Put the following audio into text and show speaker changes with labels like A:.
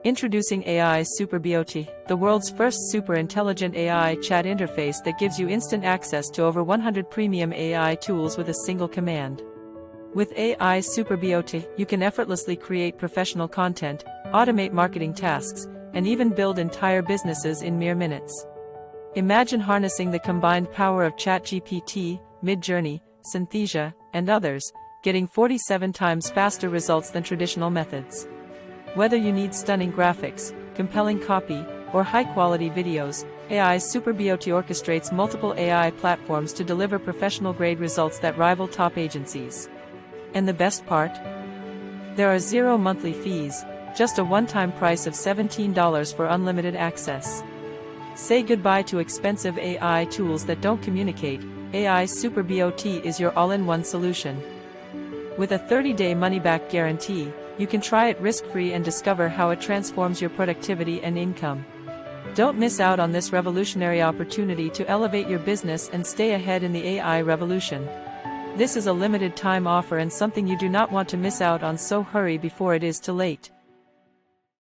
A: Introducing AI SuperBOT, the world's first super intelligent AI chat interface that gives you instant access to over 100 premium AI tools with a single command. With AI SuperBOT, you can effortlessly create professional content, automate marketing tasks, and even build entire businesses in mere minutes. Imagine harnessing the combined power of ChatGPT, MidJourney, Synthesia, and others, getting 47 times faster results than traditional methods. Whether you need stunning graphics, compelling copy, or high-quality videos, AI SuperBOT orchestrates multiple AI platforms to deliver professional-grade results that rival top agencies. And the best part? There are zero monthly fees, just a one-time price of $17 for unlimited access. Say goodbye to expensive AI tools that don't communicate. AI SuperBOT is your all-in-one solution. With a 30-day money-back guarantee, you can try it risk-free and discover how it transforms your productivity and income. Don't miss out on this revolutionary opportunity to elevate your business and stay ahead in the AI revolution. This is a limited-time offer and something you do not want to miss out on, so hurry before it is too late.